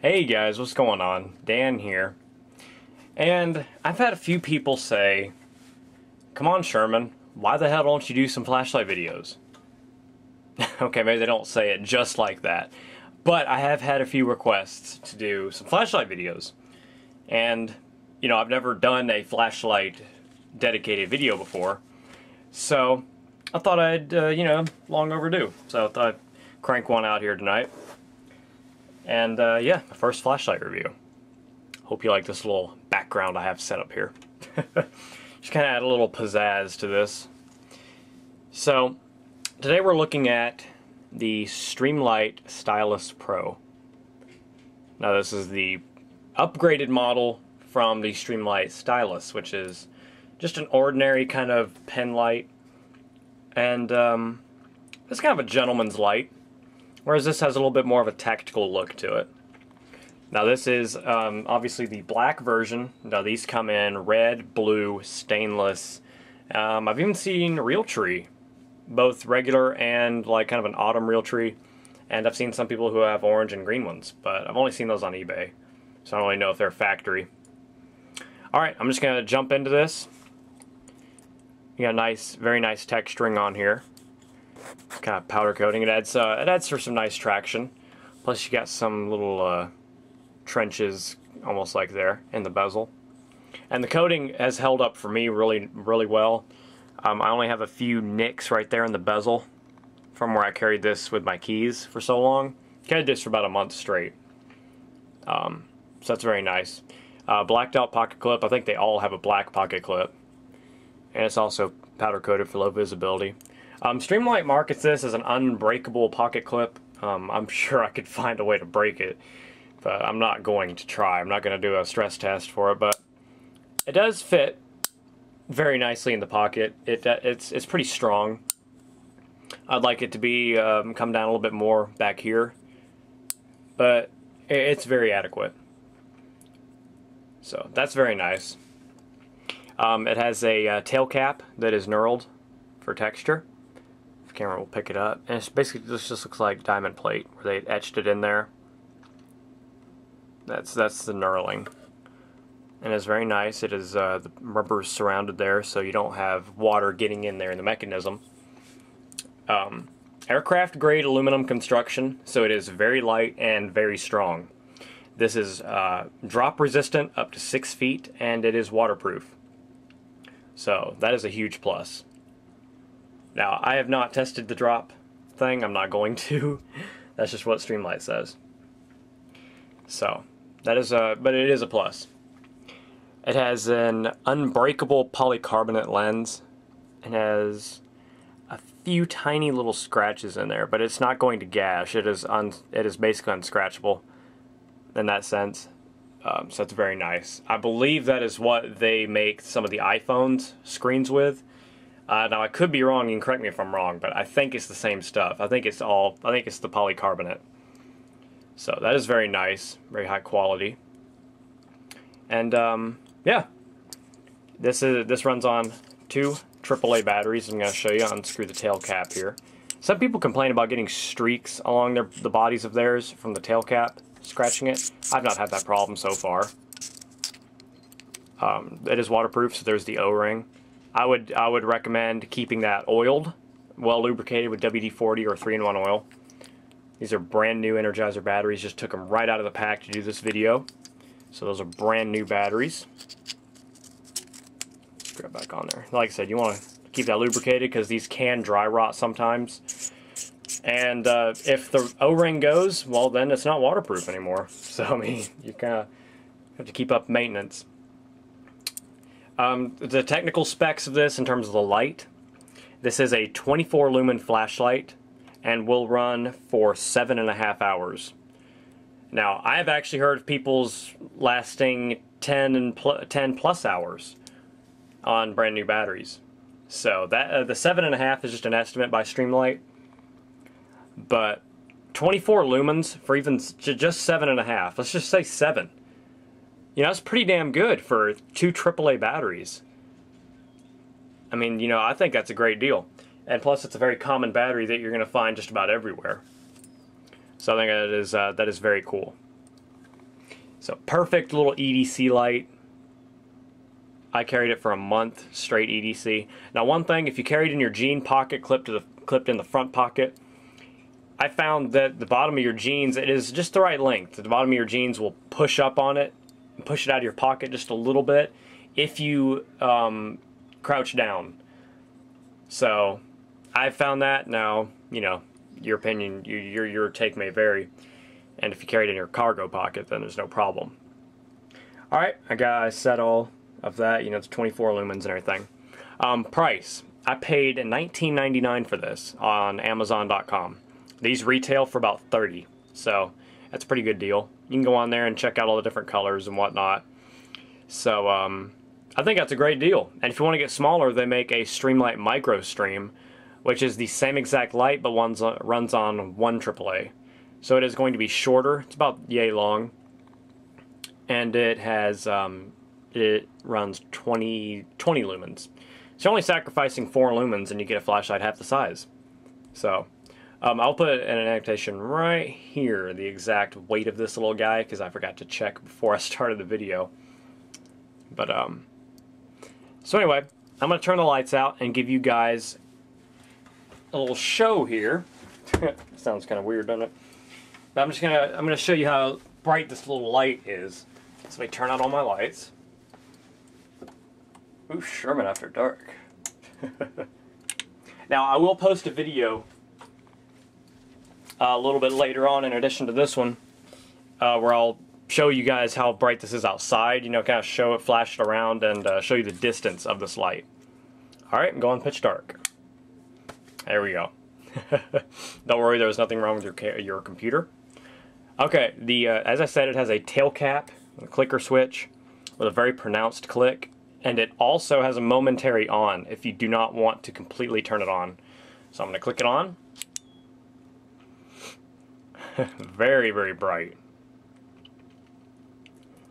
Hey guys, what's going on? Dan here. And I've had a few people say, come on Sherman, why the hell don't you do some flashlight videos? Okay, maybe they don't say it just like that. But I have had a few requests to do some flashlight videos. And, I've never done a flashlight dedicated video before. So, I thought I'd, long overdue. So I thought I'd crank one out here tonight. And yeah, my first flashlight review. Hope you like this little background I have set up here. Just kind of add a little pizzazz to this. So, today we're looking at the Streamlight Stylus Pro. Now this is the upgraded model from the Streamlight Stylus, which is just an ordinary kind of pen light. And it's kind of a gentleman's light. Whereas this has a little bit more of a tactical look to it. Now this is obviously the black version. Now these come in red, blue, stainless. I've even seen Realtree, both regular and like kind of an autumn Realtree. And I've seen some people who have orange and green ones, but I've only seen those on eBay. So I don't really know if they're factory. Alright, I'm just going to jump into this. You got nice, very nice texturing on here. Kind of powder coating. It adds for some nice traction. Plus you got some little trenches almost like there in the bezel. And the coating has held up for me really well. I only have a few nicks right there in the bezel from where I carried this with my keys for so long. Carried this for about a month straight. So that's very nice. Blacked out pocket clip. I think they all have a black pocket clip. And it's also powder coated for low visibility. Streamlight markets this as an unbreakable pocket clip. I'm sure I could find a way to break it, but I'm not going to try. I'm not going to do a stress test for it, but it does fit very nicely in the pocket. It's pretty strong. I'd like it to be come down a little bit more back here, but it's very adequate. So that's very nice. It has a tail cap that is knurled for texture. The camera will pick it up, and it's basically this just looks like diamond plate where they etched it in there. That's the knurling, and it's very nice. It is the rubber is surrounded there, so you don't have water getting in there in the mechanism. Aircraft grade aluminum construction, so it is very light and very strong. This is drop resistant up to 6 feet, and it is waterproof. So that is a huge plus. Now, I have not tested the drop thing. I'm not going to. That's just what Streamlight says. So, that is but it is a plus. It has an unbreakable polycarbonate lens. It has a few tiny little scratches in there, but it's not going to gash. It is basically unscratchable in that sense. So that's very nice. I believe that is what they make some of the iPhones screens with. Now I could be wrong, you can correct me if I'm wrong, but I think it's the same stuff. I think it's the polycarbonate. So that is very nice, very high quality. And yeah, this runs on 2 AAA batteries. I'm going to show you. Unscrew the tail cap here. Some people complain about getting streaks along the bodies of theirs from the tail cap, scratching it. I've not had that problem so far. It is waterproof, so there's the O-ring. I would recommend keeping that oiled, well lubricated with WD-40 or 3-in-1 oil. These are brand new Energizer batteries. Just took them right out of the pack to do this video. So those are brand new batteries. Grab back on there. Like I said, you want to keep that lubricated because these can dry rot sometimes. And if the O-ring goes, well then it's not waterproof anymore. So I mean, you kind of have to keep up maintenance. The technical specs of this in terms of the light. This is a 24 lumen flashlight and will run for 7.5 hours. Now, I have actually heard of people's lasting 10 plus hours on brand new batteries. So that the 7.5 is just an estimate by Streamlight. But 24 lumens for even just 7.5. Let's just say 7. That's pretty damn good for 2 AAA batteries. I mean, I think that's a great deal. And plus, it's a very common battery that you're going to find just about everywhere. So I think that is very cool. So perfect little EDC light. I carried it for a month, straight EDC. Now one thing, if you carry it in your jean pocket, clipped in the front pocket, I found that the bottom of your jeans, it is just the right length. The bottom of your jeans will push up on it, and push it out of your pocket just a little bit if you crouch down. So I found that. Now, you know, your opinion, your take may vary. And if you carry it in your cargo pocket, then there's no problem. Alright, I got a set all of that. You know, it's 24 lumens and everything. Price. I paid $19.99 for this on Amazon.com. These retail for about $30, so that's a pretty good deal. You can go on there and check out all the different colors and whatnot. So I think that's a great deal. And if you want to get smaller, they make a Streamlight Micro Stream, which is the same exact light, but runs on 1 AAA. So it is going to be shorter. It's about yay long, and it has it runs 20 lumens. So you're only sacrificing 4 lumens, and you get a flashlight half the size. So I'll put an annotation right here, the exact weight of this little guy, because I forgot to check before I started the video. But so anyway, I'm going to turn the lights out and give you guys a little show here. Sounds kind of weird, doesn't it? But I'm gonna show you how bright this little light is. So let me turn out all my lights. Ooh, Sherman after dark. Now I will post a video a little bit later on in addition to this one where I'll show you guys how bright this is outside, you know, kind of show it, flash it around, and show you the distance of this light. Alright, I'm going pitch dark. There we go. Don't worry, there was nothing wrong with your computer. Okay, as I said, it has a tail cap, a clicker switch with a very pronounced click, and it also has a momentary on if you do not want to completely turn it on. So I'm going to click it on. Very, very bright.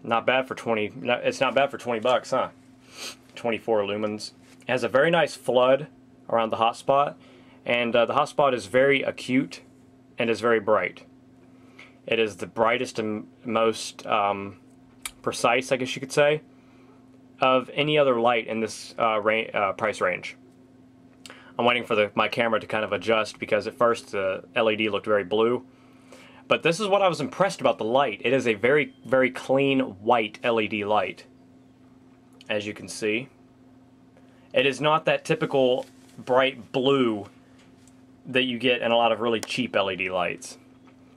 Not bad for 20. It's not bad for 20 bucks, huh? 24 lumens. It has a very nice flood around the hotspot, and the hotspot is very acute and is very bright. It is the brightest and most precise, I guess you could say, of any other light in this price range. I'm waiting for my camera to kind of adjust because at first the LED looked very blue. But this is what I was impressed about the light. It is a very, very clean white LED light, as you can see. It is not that typical bright blue that you get in a lot of really cheap LED lights.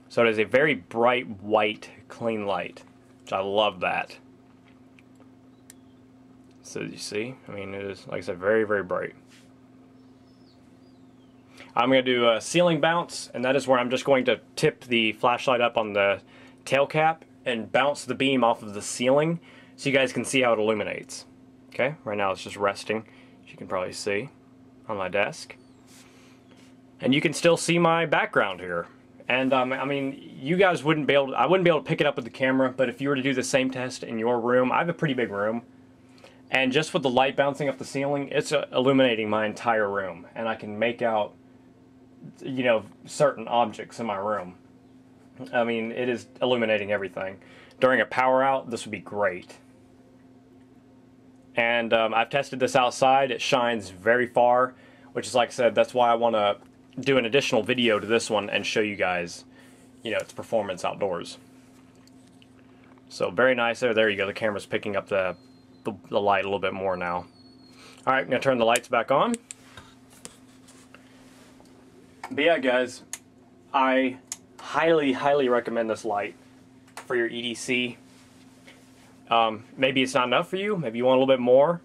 So it is a very bright white, clean light, which I love that. So you see, I mean, it is, like I said, very, very bright. I'm going to do a ceiling bounce, and that is where I'm just going to tip the flashlight up on the tail cap and bounce the beam off of the ceiling so you guys can see how it illuminates. Okay, right now it's just resting, as you can probably see, on my desk. And you can still see my background here. And I mean, you guys wouldn't be able to, I wouldn't be able to pick it up with the camera, but if you were to do the same test in your room, I have a pretty big room. And just with the light bouncing up the ceiling, it's illuminating my entire room. And I can make out, you know, certain objects in my room. I mean, it is illuminating everything. During a power out, this would be great. And I've tested this outside. It shines very far, which is, like I said, that's why I want to do an additional video to this one and show you guys, you know, its performance outdoors. So very nice there. There you go. The camera's picking up the light a little bit more now. Alright, I'm going to turn the lights back on. But yeah, guys, I highly, highly recommend this light for your EDC. Maybe it's not enough for you. Maybe you want a little bit more.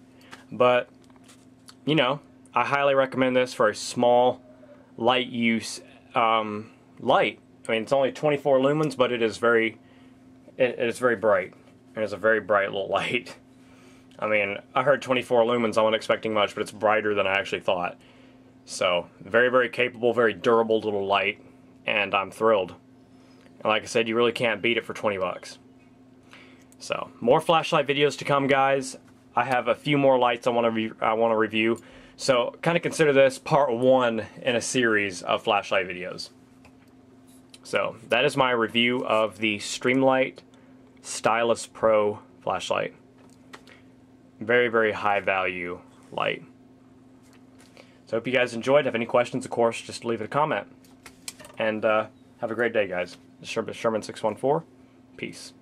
But, you know, I highly recommend this for a small light use light. I mean, it's only 24 lumens, but it is very bright. And it's a very bright little light. I mean, I heard 24 lumens, I wasn't expecting much, but it's brighter than I actually thought. So, very, very capable, very durable little light, and I'm thrilled. And like I said, you really can't beat it for 20 bucks. So, more flashlight videos to come, guys. I have a few more lights I want to review. So, kind of consider this part 1 in a series of flashlight videos. So, that is my review of the Streamlight Stylus Pro flashlight. Very, very high value light. So hope you guys enjoyed. Have any questions, of course, just leave a comment. And have a great day, guys. This is Sherman 614. Peace.